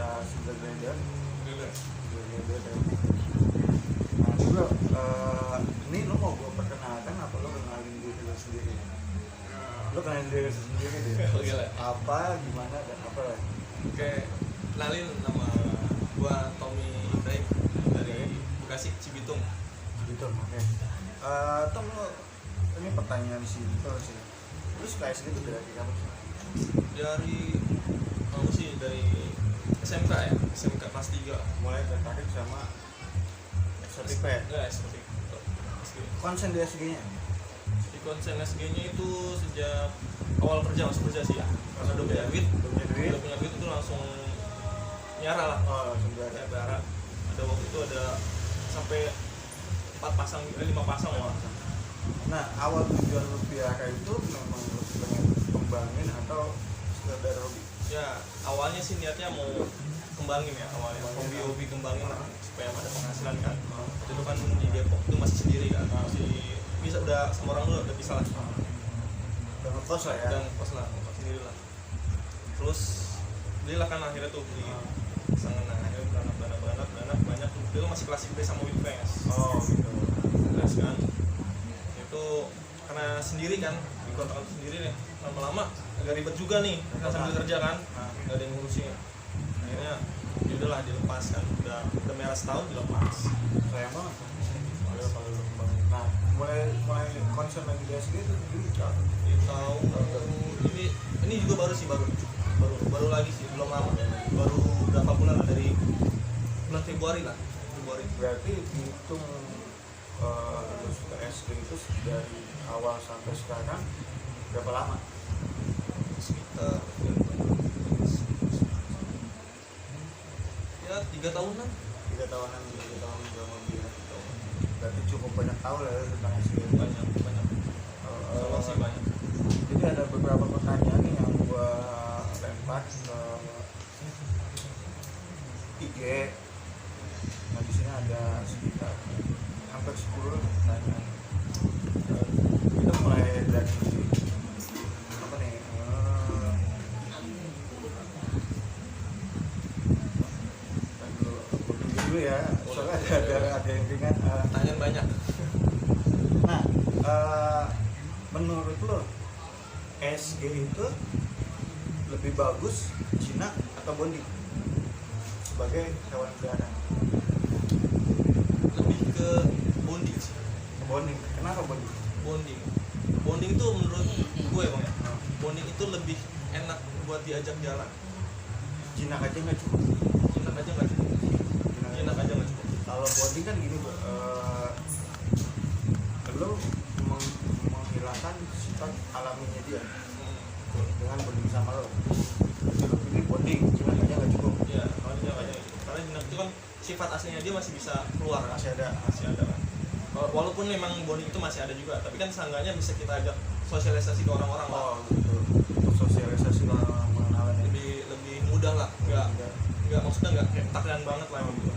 kita sudah belajar. Gila. Nah juga ini lo mau gue perkenalkan apa lo kenalin diri lo sendiri? Lo kenalin diri lo sendiri deh. Gila. Apa, gimana dan apa lagi? Oke, kenalin nama gua Tommy Ibrahim dari Bekasi Cibitung. Gitu, oke. Tom lo ini pertanyaan simpel sih. Lo suka SD itu dari kapan sih? Dari aku sih dari SMK ya, SMK kelas 3. Mulai tertarik sama SPP. Enggak, seperti itu. Konsen di SG-nya? Di konsen SG-nya itu sejak awal kerja masuk kerja sih ya. Karena udah punya duit, itu langsung nyara lah. Oh, sebenarnya. Ya bara. Ada waktu itu ada sampai 5 pasang malah. Nah, awal tujuan lu piara itu memang lu pengen kembangin atau sekedar hobi? Ya, awalnya sih niatnya mau kembangin ya, awalnya hobi kembangin lah supaya ada penghasilan kan. Waktu itu kan di Depok itu masih sendiri kan, masih bisa udah sama orang dulu udah bisa lah. Udah ngekos lah ya? Dan kos lah, ngekos sendiri lah. Terus belilah kan akhirnya tuh beli sangat akhirnya beranak banyak. Itu masih kelas B sama Winfest. Oh gitu. Terus kan itu karena sendiri kan di kontrakan sendiri nih, lama-lama agak ribet juga nih kita sambil kerja kan, nggak ada yang ngurusin. Akhirnya ya udahlah dilepas kan, udah merah setahun dilepas. Sayang banget kalau lu kembangin. Nah, mulai konsen lagi di SG itu dulu Di tahun ini juga baru lagi sih, belum lama, baru berapa bulan lah, dari bulan Februari. berarti dihitung lu suka SG itu dari awal sampai sekarang berapa lama? Sekitar ya 3 tahunan. 3 tahunan udah lebih ya. Berarti cukup banyak tahu lah ya tentang SG. banyak sama sih banyak. Jadi ada beberapa pertanyaan nih yang gua lempar ke IG. Nah di sini ada sekitar hampir 10 pertanyaan. Kita mulai dari apa nih? Dulu ya, soalnya ada yang ringan. Pertanyaan banyak. Nah, menurut lo SG itu lebih bagus Cina atau bonding sebagai hewan peliharaan? Lebih ke bonding sih. Bonding. Kenapa bonding? Bonding itu menurut gue bang ya, bonding itu lebih enak buat diajak jalan. Cina aja nggak cukup. Jinak aja nggak cukup. Kalau bonding kan gini, lo menghilangkan sifat alaminya dia dengan bonding sama lo. Jadi lo pilih bonding, Cina aja nggak cukup. Iya, kalau jinak aja gitu. Karena jinak itu kan sifat aslinya dia masih bisa keluar kan? Masih ada. Kan. Walaupun memang bonding itu masih ada juga, tapi kan seenggaknya bisa kita ajak sosialisasi ke orang-orang lah. Oh gitu. Untuk sosialisasi orang mengenalnya Lebih mudah lah, nggak maksudnya nggak kayak takdan banget lah gitu.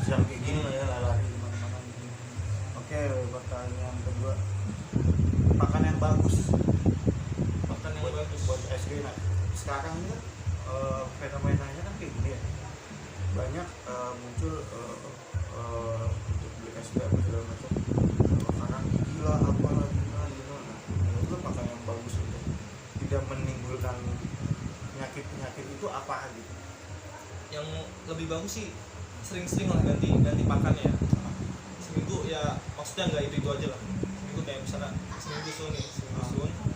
sosial kayak gini lah ya, lari di mana-mana gitu. Oke, pertanyaan kedua, makan yang bagus buat SG. Nah sekarang ini kan fenomenanya kan kayak gini ya, banyak muncul untuk beli SG apa segala macam, makanan gila apa gimana. Nah itu makan yang bagus untuk tidak menimbulkan penyakit itu apa gitu? Yang lebih bagus sih sering-sering lah ganti pakannya ya. Seminggu ya, maksudnya nggak itu aja lah. Seminggu kayak misalnya seminggu sun,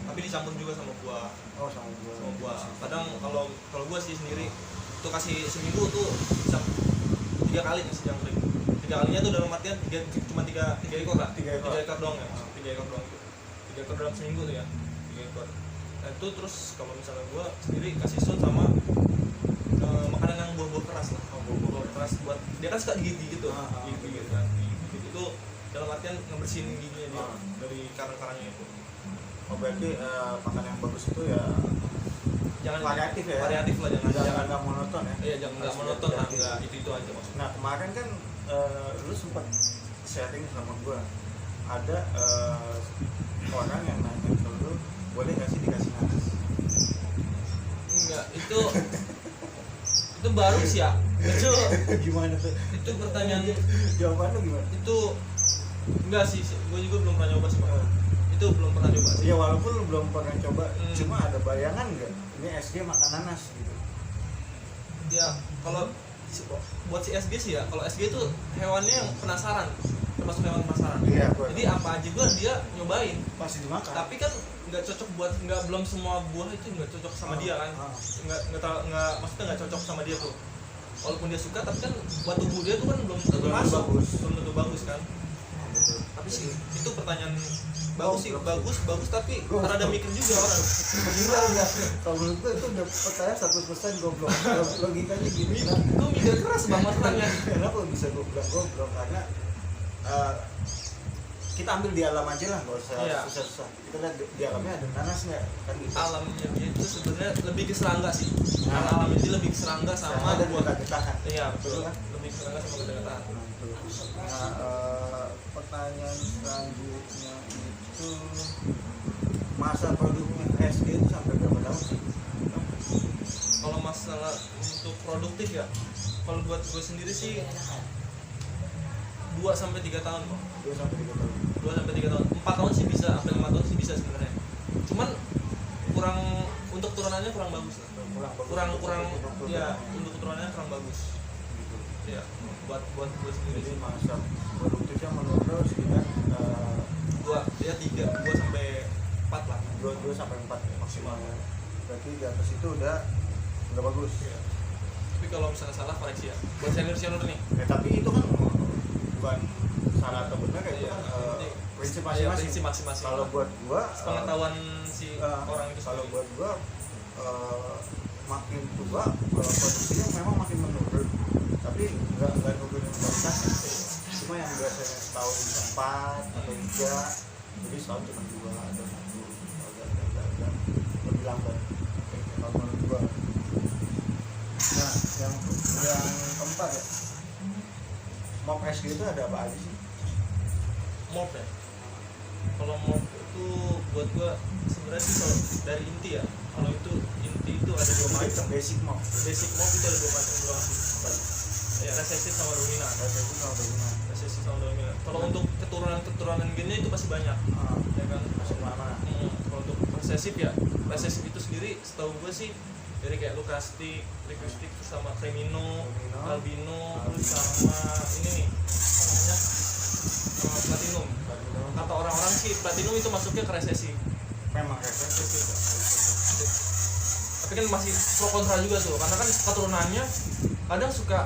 tapi dicampur juga sama buah. Oh sama buah. Kadang kalau gua sih sendiri tuh kasih seminggu tuh bisa 3 kali ngasih jangkrik. 3 kalinya tuh dalam artian cuma 3 ekor lah. 3 ekor doang ya. 3 ekor doang. 3 ekor dalam seminggu tuh ya. 3 ekor. Nah itu terus kalau misalnya gua sendiri kasih sun sama makanan yang buah-buah keras lah. Buah keras buat dia kan suka gigi gitu. Gigi kan. Gigi itu dalam artian ngebersihin giginya dia dari karang-karangnya itu. Oh berarti makan yang bagus itu ya jangan variatif ya. Variatif lah, jangan nggak monoton ya. Iya, jangan nggak monoton lah, nggak itu aja maksudnya. Nah kemarin kan lu sempat sharing sama gua, ada orang yang nanya ke lu, boleh nggak sih dikasih nanas? Enggak, itu Itu baru sih ya. Itu Gimana tuh? itu pertanyaan Jawaban lu gimana? itu enggak sih, gue juga belum pernah nyoba sih Bang. Itu belum pernah coba sih. Ya walaupun lu belum pernah coba, Hmm. cuma ada bayangan nggak? Ini SG makan nanas gitu. Ya kalau buat si SG sih ya, kalau SG itu hewannya yang penasaran, termasuk hewan penasaran. Iya, gua. Jadi apa aja gue dia nyobain. Pasti dimakan. Tapi kan nggak cocok buat, nggak, belum semua buah itu nggak cocok sama dia kan. Nggak maksudnya nggak cocok sama dia tuh. Walaupun dia suka, tapi kan buat tubuh dia tuh kan belum tentu Belum masuk, bagus. belum tentu bagus kan. Betul. Tapi sih itu pertanyaan bagus sih, Goblok. bagus tapi Goblok. rada mikir juga orang. Gila enggak? Kalau menurut gue itu udah percaya 100% goblok. Logikanya gini, Gue mikir keras Bang masalahnya. kenapa lo bisa gue bilang goblok? Karena kita ambil di alam aja lah, nggak usah Iya. susah-susah. Kita lihat di alamnya ada nanas nggak? Kan gitu. Alamnya dia itu sebenarnya lebih ke serangga sih. Nah. Alamnya dia lebih ke serangga sama ada buah. getah-getahan. Iya betul. Betul kan? Lebih ke serangga sama getah-getahan. Nah, pertanyaan selanjutnya itu masa produktif SG itu sampai berapa tahun sih? Kalau masalah untuk produktif ya, kalau buat gue sendiri sih 2 sampai 3 tahun kok. 2 sampai 3 tahun. 2 sampai 3 tahun. 4 tahun sih bisa, sampai 5 tahun sih bisa sebenarnya. Cuman kurang, untuk turunannya kurang bagus lah. Kurang ya, untuk turunannya kurang bagus. Gitu. Ya, buat gue sendiri Jadi sih. masa produktifnya menurut lo sekitar 2 sampai 4 lah. 2 sampai 4 maksimal ya. Berarti di atas itu udah bagus. Iya. Tapi kalau misalnya salah koreksi ya. Buat senior nih. Ya, tapi itu kan bukan salah atau benar ya, itu Iya, kan ini prinsip prinsip masing-masing. masing-masing. Kalau buat gua pengetahuan si orang itu kalau sendiri. buat gua makin tua produksinya memang makin menurun, tapi nggak nurunin kualitasnya. Cuma yang biasanya setahun bisa 4 atau 3, jadi setahun cuma 2 atau 1, agak lebih lambat kalau menurut gua. Nah, yang keempat ya, mock SG itu ada apa aja sih? Mob ya. Kalau mob itu buat gua sebenarnya sih kalau dari inti ya. Kalau itu inti itu ada 2 macam. Basic mock. Basic mob itu ada 2 macam doang sih. Ya resesif sama dominan. Resesif sama dominan. Resesif sama dominan. Kalau untuk keturunan gennya itu pasti banyak. Ya kan? Masuk mana? Kalau untuk resesif ya, resesif itu sendiri setahu gue sih dari kayak Lukastik, Liquistik sama Cremino, Albino, terus sama ini nih apa namanya Platinum. Kata orang-orang sih Platinum itu masuknya ke resesi. Memang resesif. Tapi kan masih pro kontra juga tuh, karena kan keturunannya kadang suka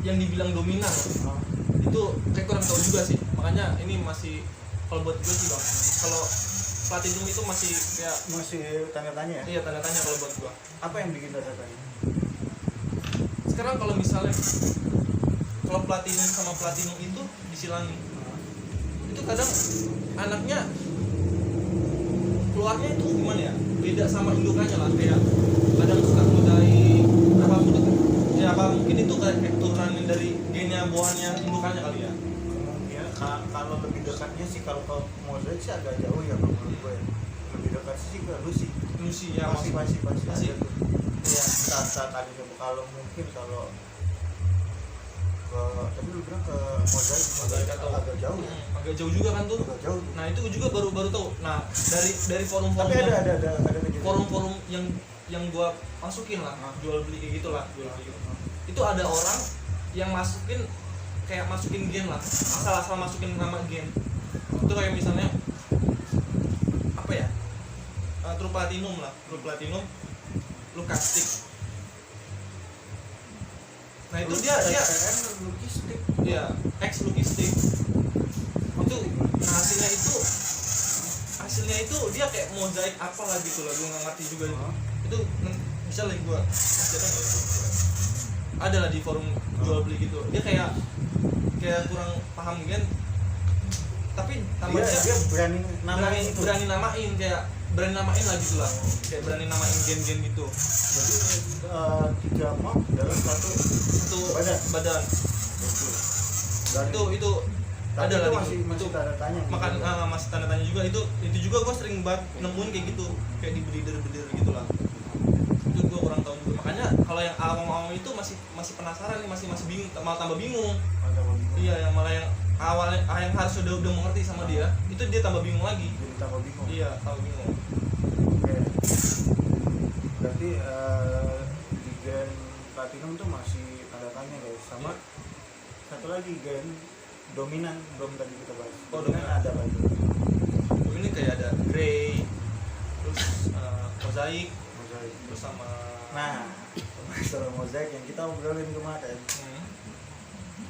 yang dibilang dominan itu kayak kurang tahu juga sih. Makanya ini masih, kalau buat gue sih Bang, kalau Platinum itu masih tanda tanya ya? iya tanda tanya kalau buat gua. Apa yang bikin tanda tanya? Sekarang kalau misalnya kalau platinum sama platinum itu disilangi, itu kadang anaknya keluarnya itu gimana ya, beda sama indukannya lah, kayak kadang suka mozaik apa ya, apa mungkin itu kayak turunan dari gennya buahnya indukannya kali ya. Ya, kalau lebih dekatnya sih kalau ke mozaik sih agak jauh ya menurut gue. Lebih dekat sih ke Lucy ya, pasti masih. ada tuh. Iya. Saat tadi kalau mungkin kalau ke, tapi lu bilang ke mozaik atau agak jauh ya. agak jauh juga kan tuh. Agak jauh. Nah itu juga baru tahu. Nah dari forum-forum Tapi ada kejadian. forum-forum yang gua masukin lah, jual beli kayak gitulah, jual beli gitu. Itu ada orang yang masukin gen lah, asal masukin nama gen. Itu kayak misalnya apa ya, True Platinum, Lukastik. Nah itu dia logistik. ya X Logistik. Itu nah, hasilnya itu dia kayak mozaik apa lah gitu lah, gue nggak ngerti juga itu. Itu bisa lagi gue ada lah di forum jual beli gitu. Dia kayak kurang paham gen, tapi tambah dia berani namain lah gitu lah, kayak berani namain gen gitu. Jadi 3 mock dalam satu badan. Dan itu ada itu lah masih tanda tanya. masih tanda tanya juga. Itu juga gue sering banget nemuin kayak gitu, kayak di bedider gitu lah. Itu gue kurang tahu juga, makanya kalau yang awam-awam itu masih penasaran nih, masih bingung, malah tambah bingung. Iya, yang malah yang awalnya yang harus udah mengerti sama dia, itu dia tambah bingung lagi. Jadi tambah bingung. Iya, tambah bingung. Oke. Berarti di gen platinum tuh masih tanda tanya guys. Sama satu lagi gen dominan belum tadi kita bahas. Oh, dominan dominan. ada apa itu? Ini kayak ada grey, terus mozaik, terus sama Nah, masalah mozaik yang kita obrolin kemarin.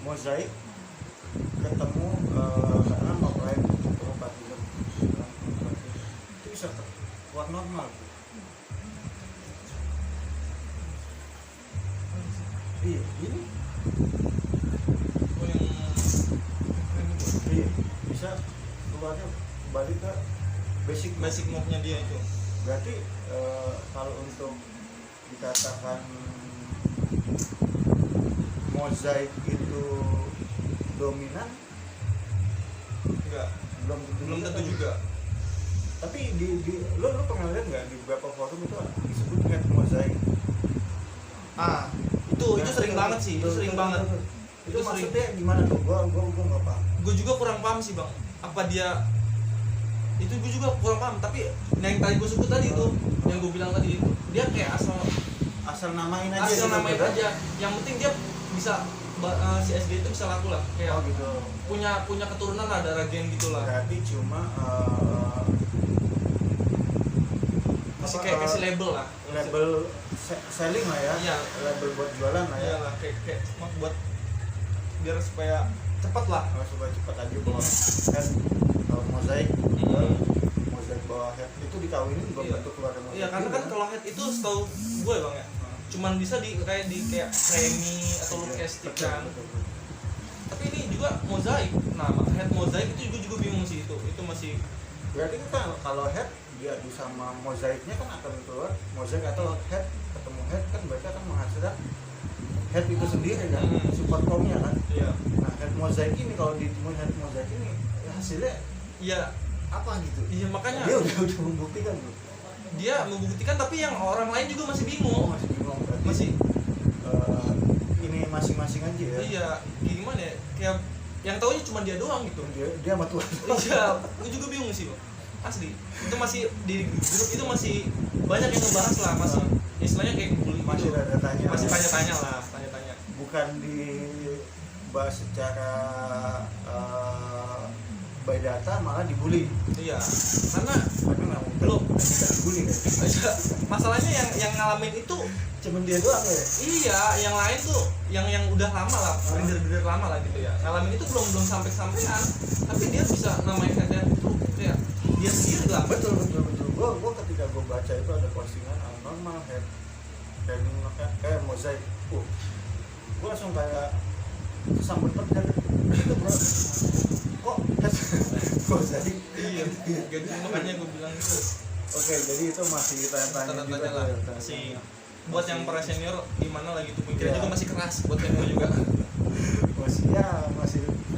Mozaik ketemu karena mau lain ketemu platinum itu bisa keluar normal. Iya, ini oh yang iya bisa keluarnya balik ke basic move-nya dia itu. berarti kalau untuk dikatakan mozaik itu dominan Enggak, belum tentu kan? juga. Tapi di lo pernah lihat nggak di beberapa forum itu disebut head mozaik? Itu sering banget sih, itu sering banget. Itu maksudnya gimana tuh? Gua nggak paham. Gue juga kurang paham sih bang, apa dia itu, gue juga kurang paham. Tapi yang tadi gue sebut tadi tuh, yang gue bilang tadi itu, dia kayak asal namain aja. asal gitu, namain kan? aja. Yang penting dia bisa si SD itu bisa laku lah, kayak gitu. punya keturunan lah, darah gen gitulah. Berarti cuma Masih kayak kasih label lah, label selling lah ya. Iya. Label buat jualan lah ya. Iyalah, kayak buat biar supaya cepat lah. Supaya cepat aja bahwa head mozaik mozaik bawah head itu dikawinin belum Iya. tentu keluar mozaik. Iya, karena kan kalau head itu setahu gue bang ya, cuman bisa di kayak premi atau lu kayak stick kan. Tapi ini juga mozaik. Nah, head mozaik itu juga bingung sih itu masih. Berarti kan kalau head dia sama mozaiknya kan akan keluar mozaik atau head ketemu head kan berarti akan menghasilkan head itu sendiri kan, support formnya kan. Iya. Nah, head mozaik ini kalau ditemuin head mozaik ini hasilnya Iya. apa gitu? Iya, makanya Dia udah membuktikan bro. dia membuktikan, tapi yang orang lain juga masih bingung. Masih bingung berarti. Masih Ini masing-masing aja ya. iya, kayak gimana ya? Kayak yang taunya cuma dia doang gitu. Dia sama Tuhan. Iya, gue juga bingung sih bang, asli. Itu masih di grup itu masih banyak yang ngebahas lah, masih istilahnya kayak bully Masih gitu. ada tanya. Masih tanya-tanya. Bukan dibahas secara by data, malah dibully. Iya, karena Tapi nggak mungkin belum. kita dibully kan. Masalahnya yang ngalamin itu Cuman dia doang ya. iya, yang lain tuh yang udah lama lah, breeder lama lah gitu ya. Ngalamin itu belum sampai-sampean, tapi dia bisa namain headnya itu kayak dia sendiri lah. Betul. Gua ketika gua baca itu ada postingan normal head kayak mozaik. Gua langsung kayak sambut pedas. Itu bro. Kok head mozaik? Iya, gitu makanya gue bilang itu. Oke, jadi itu masih tanya-tanya juga Tanya lah. tuh, Masih buat yang para senior gimana lagi tuh Iya. mikirnya juga masih keras buat yang gue juga. masih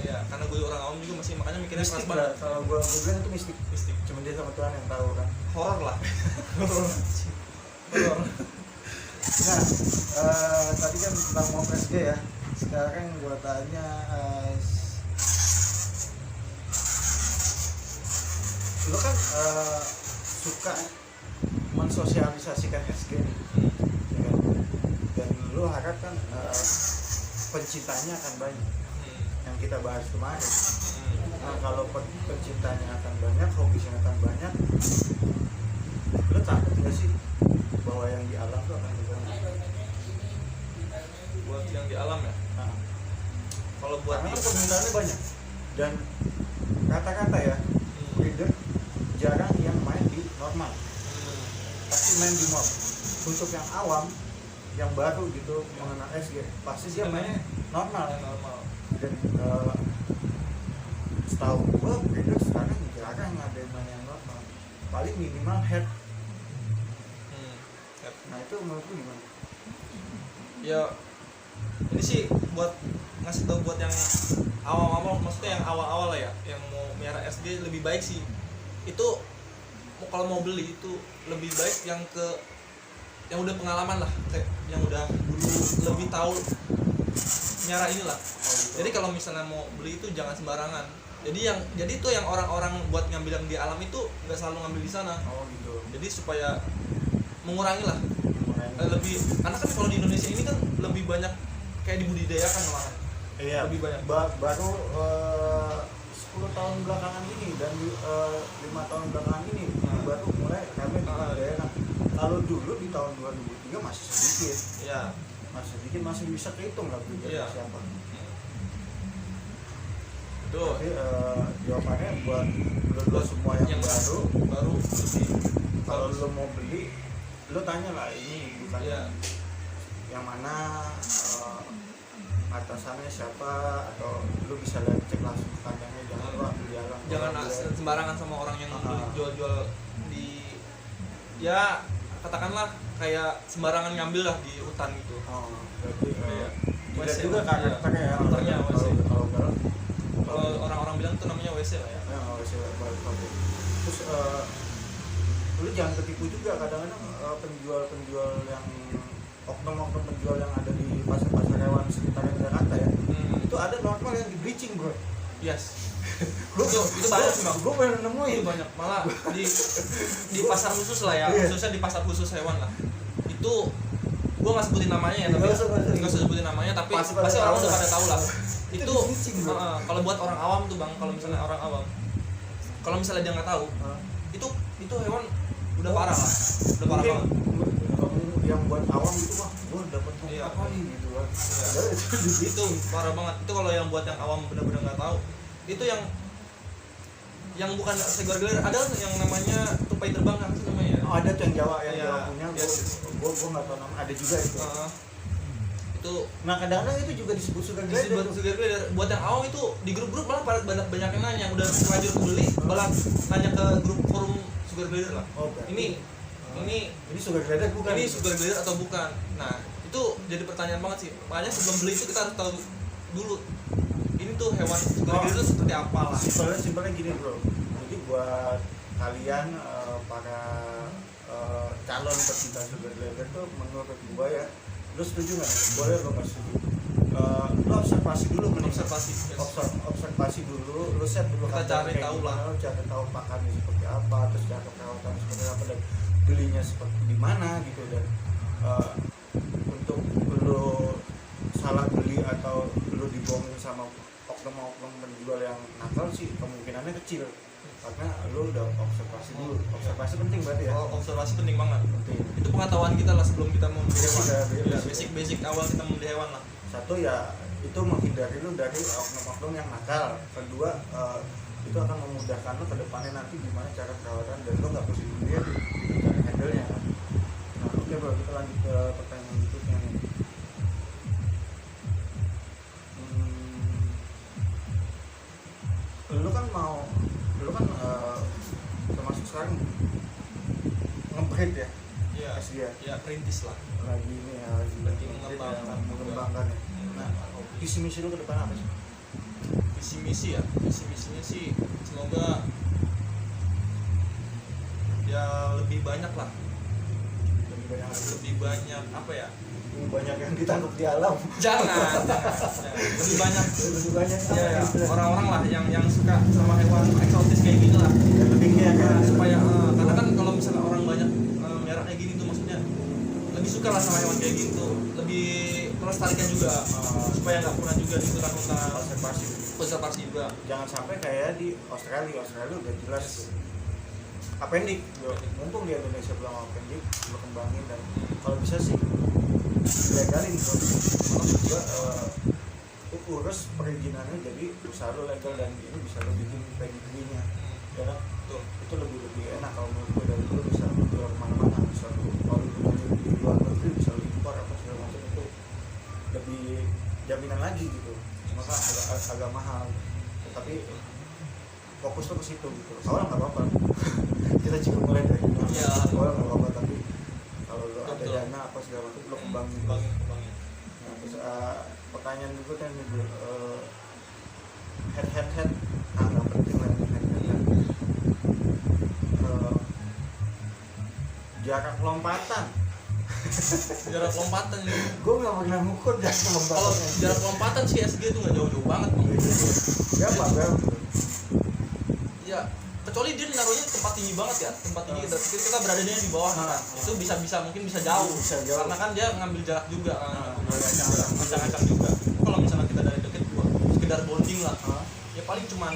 Iya, karena gue orang awam juga masih makanya mikirnya keras mistik banget. lah. Kalau gua bilang itu mistik. Cuma dia sama Tuhan yang tahu kan. Horor lah. Nah, tadi kan tentang mau SD ya. Sekarang gua tanya, lo kan suka mensosialisasikan SG nih, ya kan? Dan lo harap kan pencintanya akan banyak, yang kita bahas kemarin. Nah, kalau pencintanya akan banyak, hobisnya akan banyak, lo takut nggak sih bahwa yang di alam tuh akan berguna? Buat yang di alam ya. Nah, Kalau buat karena di kan permintaannya banyak dan kata-kata ya, breeder jarang yang main di normal, pasti main di mob. Untuk yang awam, yang baru gitu mengenal SG, pasti dia mainnya normal. Dan setahu gua breeder sekarang jarang ada yang main yang normal, paling minimal head. Nah itu menurut lu gimana? Ya ini sih buat ngasih tau buat yang awal-awal, maksudnya yang awal-awal lah ya, yang mau miara SG lebih baik sih itu kalau mau beli itu lebih baik yang ke yang udah pengalaman lah, kayak yang udah dulu lebih tahu nyara inilah. Jadi kalau misalnya mau beli itu jangan sembarangan. Jadi tuh yang orang-orang buat ngambil yang di alam itu nggak selalu ngambil di sana. Oh gitu. Jadi supaya mengurangi lah. Lebih, karena kan kalau di Indonesia ini kan lebih banyak kayak dibudidayakan malahan. Iya. Lebih banyak. Baru 10 tahun belakangan ini dan 5 tahun belakangan ini baru mulai kami dibudidayakan. Kalau dulu di tahun 2003 masih sedikit. Iya. Masih bisa kehitung lah budidaya siapa. Tuh. Tapi jawabannya buat lo semua yang baru lebih, kalau lo mau beli lo tanya lah ini bukan yang mana, atasannya siapa, atau lo bisa lihat cek langsung ke kandangnya, jangan lo ambil di alam, jangan sembarangan sama orang yang jual-jual di, ya katakanlah kayak sembarangan ngambil lah di hutan gitu. Berarti tidak juga karakternya karakternya kalau orang-orang bilang itu namanya WC lah ya. WC terus lu jangan ketipu juga kadang-kadang penjual yang oknum-oknum penjual yang ada di pasar-pasar hewan sekitaran Jakarta ya. Itu ada normal yang di bleaching bro. Yes. itu banyak sih bang. Gue pernah nemuin. Itu banyak, malah di pasar khusus lah ya, khususnya di pasar khusus hewan lah. Itu gue nggak sebutin namanya ya, tapi nggak usah sebutin namanya, tapi pasti orang udah pada tahu lah. Itu kalau buat orang awam tuh bang, kalau misalnya orang awam, kalau misalnya dia nggak tahu, itu hewan udah parah lah, udah parah banget. Yang buat awam itu mah gue dapat apa nih gitu kan. Itu parah banget. Itu kalau yang buat yang awam benar-benar nggak tahu, itu yang bukan segor gelir, ada yang namanya tupai terbang kan sih namanya. Ada tuh yang Jawa Jawa punya. Gue nggak tahu nama, ada juga itu. Itu nah kadang-kadang itu juga disebut sugar glider. Buat yang awam itu di grup-grup malah banyak yang nanya, udah terlanjur beli malah nanya ke grup forum sugar glider lah. Ini sugar glider bukan? Ini sugar glider atau bukan? Nah itu jadi pertanyaan banget sih. Makanya sebelum beli itu kita harus tahu dulu ini tuh hewan sugar glider itu seperti apa lah. Simpelnya gini bro. Jadi buat kalian para calon pecinta sugar glider tuh menurut gue ya, lo setuju nggak? Boleh lo nggak setuju? Lo observasi dulu, observasi dulu, lo set dulu. Kita cari tahu lah, lo cari tahu pakannya seperti apa, terus cara perawatan seperti apa, dan belinya seperti di mana gitu. Dan untuk lo salah beli atau lo dibohongin sama oknum penjual yang nakal sih kemungkinannya kecil, karena lo udah observasi dulu. Observasi penting berarti ya. Observasi penting banget. Itu pengetahuan kita lah sebelum kita membeli hewan. Basic awal kita membeli hewan lah. Satu ya itu menghindari lo dari oknum-oknum yang nakal. Kedua itu akan memudahkan lo ke depannya nanti gimana cara perawatan, dan lo nggak pusing sendiri cara handle-nya. Nah oke bro, kita lanjut ke pertanyaan berikutnya nih. Lu kan termasuk sekarang nge-breed ya? Iya, perintis lah. Lagi mengembangkan ya. Nah, visi misi lu ke depan apa sih? Visi misinya sih semoga ya lebih banyak lah. Lebih banyak apa ya? Banyak yang ditangkap di alam. Jangan. Lebih banyak ya, orang-orang lah yang suka sama hewan eksotis kayak gini lah. Supaya karena kan kalau misalnya orang banyak merah kayak gini tuh, maksudnya lebih suka lah sama hewan kayak gitu, lebih melestarikan juga, supaya nggak punah juga di hutan-hutan. Konservasi juga. Jangan sampai kayak di Australia udah jelas appendix. Mumpung di Indonesia belum appendix, lo kembangin, dan kalau bisa sih legalin bro. Maksud gua urus perizinannya jadi usaha lo legal, dan ini bisa lo bikin pedigree-nya ya kan? Itu lebih enak kalau menurut gue, dari lo bisa jual kemana-mana, bisa lo kalau lo di luar negeri bisa lo impor apa segala macam, itu lebih jaminan lagi gitu. Cuma kan agak mahal, tapi fokus lo ke situ gitu. Kalau nggak apa-apa kita juga mulai dari kalau nggak apa-apa, tapi kalau lo ada dana apa segala macam lo kembangin. Nah, terus pertanyaan berikutnya nih bro, head nggak penting lah head. Jarak lompatan jarak lompatan nih. Gue nggak pernah ngukur jarak Kalau lompatan. jarak lompatan sih SG itu nggak jauh-jauh banget Bang. Berapa? Ya kecuali dia naruhnya tempat tinggi banget ya, tempat tinggi dan kita beradanya di bawah kan. Itu bisa mungkin bisa jauh. Karena kan dia ngambil jarak juga kan. Ancang-ancang juga. Kalau misalnya kita dari deket sekedar bonding lah. Ya paling cuman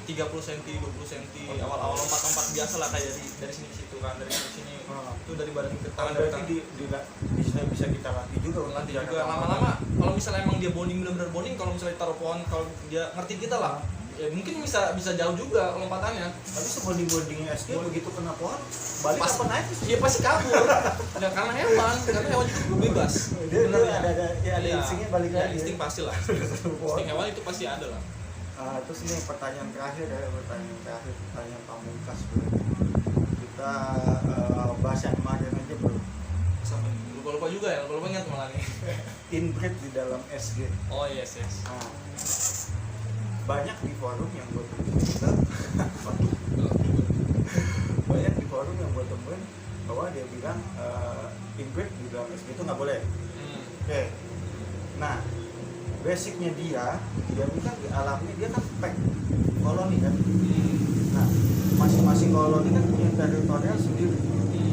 30 cm, 20 cm awal-awal lompat-lompat biasa lah kayak dari sini ke situ kan, dari sini itu dari badan ke tangan dari Berarti bisa kita latih juga untuk nanti jarak juga lama-lama kalau misalnya emang dia bonding benar-benar bonding, kalau misalnya taruh pohon, kalau dia ngerti kita lah ya mungkin bisa jauh juga lompatannya. Tapi sebonding-bondingnya SG begitu kena pohon balik Pas- apa naik sih? Iya pasti kabur. Ya, karena hewan juga bebas. Dia Benernya. ada Iya, instingnya balik ya, lagi. insting pasti lah. Insting hewan itu pasti ada lah. Terus ini pertanyaan terakhir pertanyaan pamungkas bro. Kita bahas yang kemarin aja bro. Lupa juga ya, lupa ingat malah nih. Inbreed di dalam SG. Oh yes. Nah, banyak di forum yang gue temuin banyak di forum yang gue temuin bahwa dia bilang inbreed di dalam SG itu nggak boleh. Oke. Nah, basicnya dia kan di alamnya dia kan pack koloni kan. Nah, masing-masing koloni kan punya teritorial sendiri.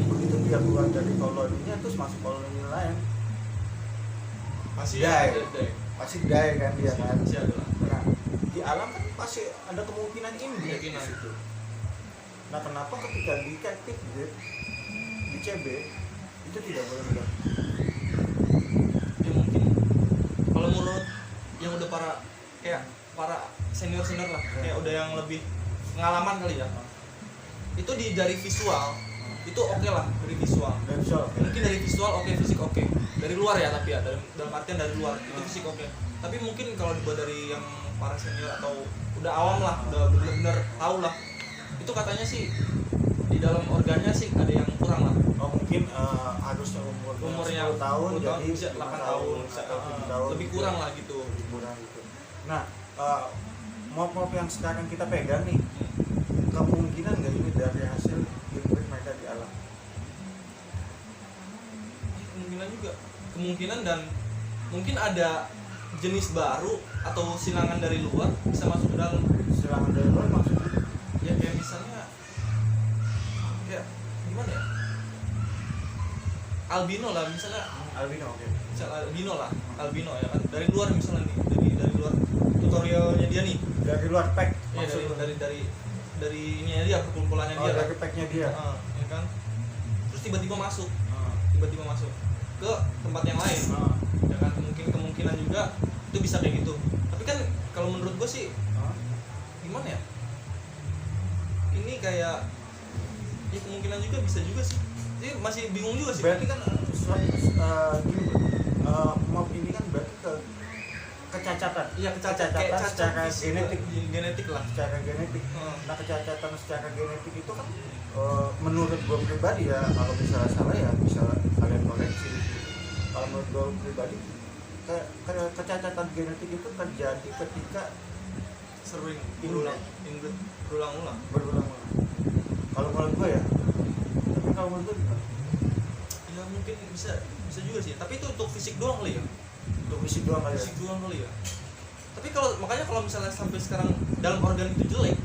Begitu dia keluar dari koloninya terus masuk koloni lain, Pasti Die. ada. pasti die kan dia kan. Pasti ada lah. Nah, di alam kan pasti ada kemungkinan inbreed di Kemungkinan. situ. Nah, kenapa ketika di captive breed di CB itu tidak boleh dilakukan? Ya mungkin kalau menurut yang udah para senior lah, kayak udah yang lebih pengalaman kali ya, itu dari visual itu oke lah, dari visual Dan so, mungkin dari visual oke, fisik oke, dari luar ya, tapi ya dalam artian dari luar itu fisik oke. Tapi mungkin kalau dibuat dari yang para senior atau udah awam lah, udah benar-benar tahu lah, itu katanya sih di dalam organnya sih ada yang kurang lah. mungkin harusnya Umurnya 10 tahun 10 jadi bisa 8 tahun, bisa atau 7 tahun lebih kurang lah gitu. lebih kurang gitu. Nah, mob yang sekarang kita pegang nih, kemungkinan nggak ini dari hasil inbreed mereka di alam? Kemungkinan dan mungkin ada jenis baru atau silangan dari luar bisa masuk ke dalam. Silangan dari luar maksudnya? Ya kayak misalnya kayak gimana ya, albino lah misalnya, Albino, oke. misalnya albino ya kan, dari luar misalnya nih, dari luar tutorialnya dia nih Dari luar pack ya, maksudnya? dari ininya dia, perkumpulannya dia dari packnya dia. ya kan, terus tiba-tiba masuk Ah, ke tempat yang lain ah, ya kan, kemungkinan juga itu bisa kayak gitu. Tapi kan kalau menurut gue sih ah. gimana ya, ini kayak ya kemungkinan juga bisa juga sih, jadi masih bingung juga sih. Berarti kan gini bro, mob ini kan berarti kecacatan. Iya, Kecacatan kayak secara fisik, genetik lah. secara genetik. Hmm. Nah, kecacatan secara genetik itu kan menurut gue pribadi ya, kalau misalnya salah ya bisa kalian koreksi. Kalau menurut gue pribadi kecacatan genetik itu terjadi ketika Sering Inbreed. berulang-ulang. berulang-ulang. Kalau menurut gue ya, tapi kalau menurut gue gimana? Ya mungkin bisa juga sih, tapi itu untuk fisik doang kali ya. Untuk fisik doang kali ya. Fisik doang kali ya. Tapi makanya kalau misalnya sampai sekarang dalam organ itu jelek,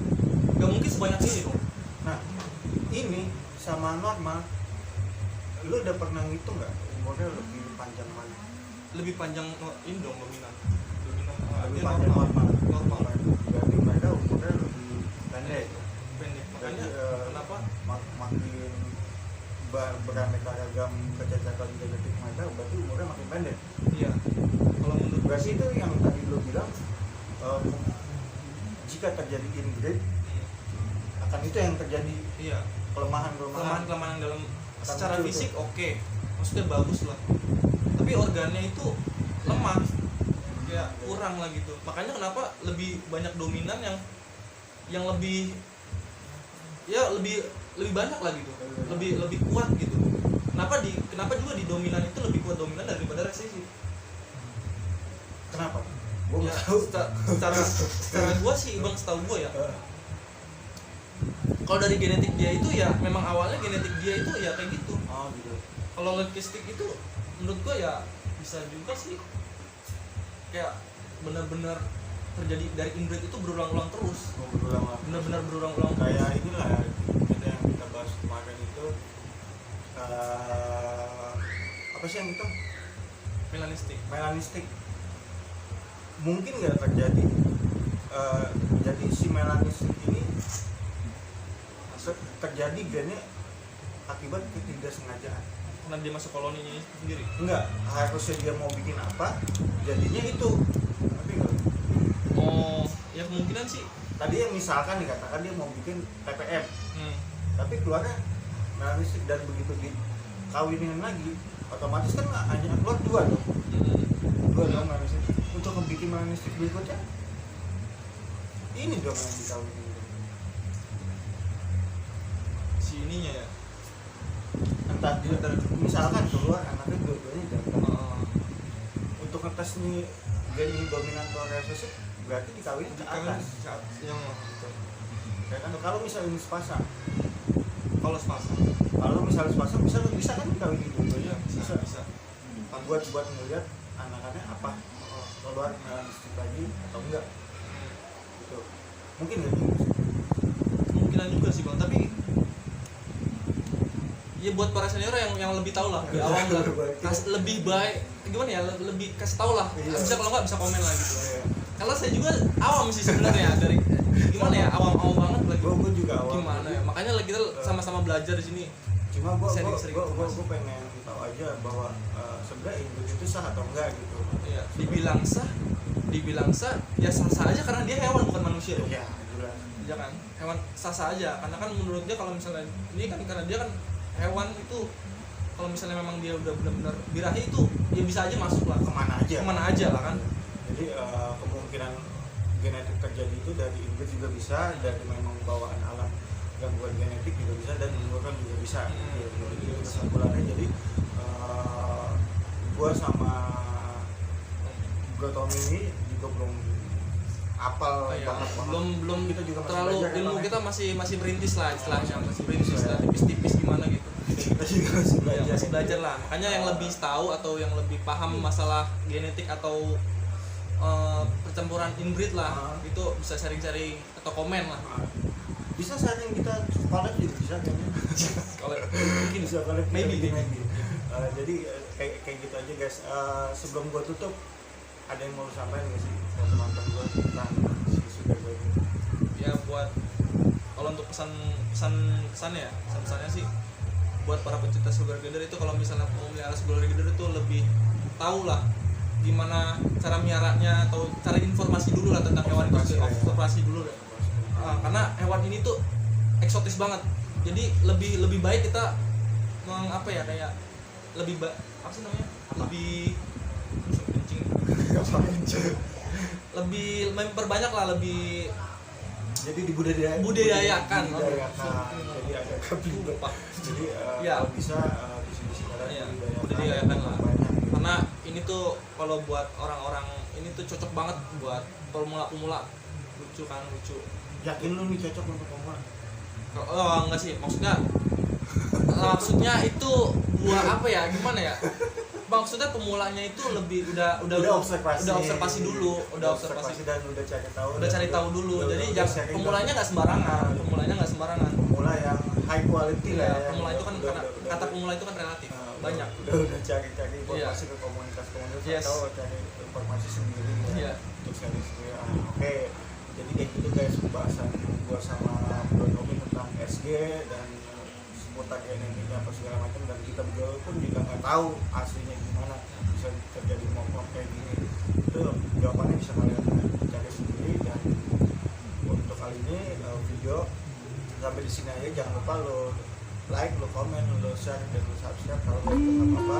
nggak mungkin sebanyak ini dong. Nah, ini sama normal. Lu udah pernah ngitung nggak umurnya lebih panjang mana? Lebih panjang ini dong, dominan. Lebih Artinya panjang normal. normal. Berarti mereka umurnya lebih pendek. Pendek. Makanya Jadi, kenapa? Makin beraneka ragam kecacatan genetik mereka, berarti umurnya makin pendek. Iya. Kalau menurut Berarti itu yang tadi lu bilang, jika terjadi inbreed, akan itu yang terjadi iya, kelemahan kelemahan dalam Akan secara muncul fisik tuh. oke, maksudnya bagus lah, tapi organnya itu lemah, ya kurang lah gitu. Makanya kenapa lebih banyak dominan yang lebih banyak lah gitu, lebih kuat gitu. Kenapa juga di dominan itu lebih kuat dominan daripada resesi? Kenapa? Gua Ya, nggak tahu. secara gua sih bang, setahu gua ya, kalau dari genetik dia itu ya memang awalnya genetik dia itu ya kayak gitu. Oh gitu. Kalau logistik itu menurut gua ya bisa juga sih, kayak benar-benar terjadi dari inbreed itu berulang-ulang terus, berulang-ulang benar-benar berulang-ulang kayak inilah kita yang kita bahas kemarin itu apa sih yang itu melanistik mungkin nggak terjadi jadi si melanistik ini terjadi gennya akibat ketidaksengajaan karena dia masuk koloninya sendiri. enggak, harusnya dia mau bikin apa jadinya itu, tapi enggak. Oh ya kemungkinan sih. Tadi yang misalkan dikatakan dia mau bikin TPM tapi keluarnya melanistik, dan begitu dikawinin lagi otomatis kan hanya keluar dua dong melanistik. Untuk membuat melanistik berikutnya ini dong yang dikawinin Si ininya ya. entah dia misalkan keluar anaknya dua-duanya jantan. Untuk ngetes nih gen ini dominan atau resesif berarti dikawinin ke atas Yang gitu. ya kan. Kalau misalnya ini sepasang, Kalau sepasang. kalau misalnya sepasang bisa kan dikawinin dua-duanya, Bisa. buat ngeliat anak-anaknya apa keluar melanistik lagi atau enggak gitu. Mungkin ya gitu. Kemungkinan juga sih bang, tapi ya buat para senior yang lebih tahu lah, lebih awam lah, lebih baik gimana ya, lebih kasih tahu lah. Iya. Bisa kalau nggak bisa komen lah gitu. Iya. Kalau saya juga awam sih sebenarnya dari gimana ya, awam banget lagi. Gue juga awal Gimana ya, makanya lagi kita sama-sama belajar di sini. cuma gue Sering-sering pengen tahu aja bahwa sebenarnya Inggris itu sah atau enggak gitu. Iya. Dibilang sah, ya sah aja karena dia hewan bukan manusia. Ya jelas. Ya kan, hewan sah aja karena kan menurut dia kalau misalnya ini kan karena dia kan hewan itu, kalau misalnya memang dia udah benar-benar birahi itu ya bisa aja masuk lah Kemana aja lah kan. Jadi kemungkinan genetik terjadi itu dari Inggris juga bisa, dari memang bawaan alam gangguan genetik juga bisa, dan menimbulkan juga bisa. Jadi itu kesimpulannya, jadi gua sama Gautam ini juga belum apal banget. belum kita juga masih terlalu belajar, ilmu kan, kita masih berintis lah istilahnya, masih berintis lah, tipis-tipis gimana gitu. kita juga masih belajar. Ya, masih belajar lah, makanya yang lebih tahu atau yang lebih paham masalah genetik atau percampuran inbreed lah, itu bisa sharing-sharing atau komen lah. Bisa sharing, kita collab juga bisa kayaknya. Kalau mungkin Bisa collab, maybe. Jadi kayak gitu aja guys. Sebelum gua tutup, ada yang mau lu sampaikan nggak sih buat teman-teman gua tentang si sugar gue ini? Ya buat kalau untuk pesannya sih buat para pecinta sugar glider itu, kalau misalnya mau melihara sugar glider itu lebih tahu lah gimana cara miaranya atau cari informasi dulu lah tentang hewan itu, observasi dulu deh. Karena hewan ini tuh eksotis banget, jadi lebih baik kita kayak lebih apa sih namanya, lebih memperbanyak lah, lebih jadi budidayakan. Jadi ada keblibat. Jadi kalau bisa visi kalian budidayakan lah. banyak. Karena ini tuh kalau buat orang-orang ini tuh cocok banget buat pemula, lucu. Yakin lu nih cocok untuk pemula? Oh enggak sih, maksudnya itu buat apa ya, gimana ya, maksudnya pemulanya itu lebih udah observasi dulu, udah observasi dan udah cari tahu dulu. Jadi pemulanya nggak sembarangan, pemula yang high quality lah ya. Pemula itu kan kata pemula itu kan relatif, banyak udah cari informasi ke komunitas atau cari informasi sendiri ya, untuk sharing sendiri. Oke, jadi kayak gitu guys pembahasan gua sama Bro Tommy tentang SG dan seputar genetiknya apa segala macam, dan kita berdua pun juga nggak tahu aslinya gimana bisa terjadi mock kayak gini. Itu jawabannya bisa kalian cari sendiri. Dan untuk kali ini video sampai di sini aja. Jangan lupa lo like, lo komen, lo share, dan lo subscribe kalau nggak apa-apa.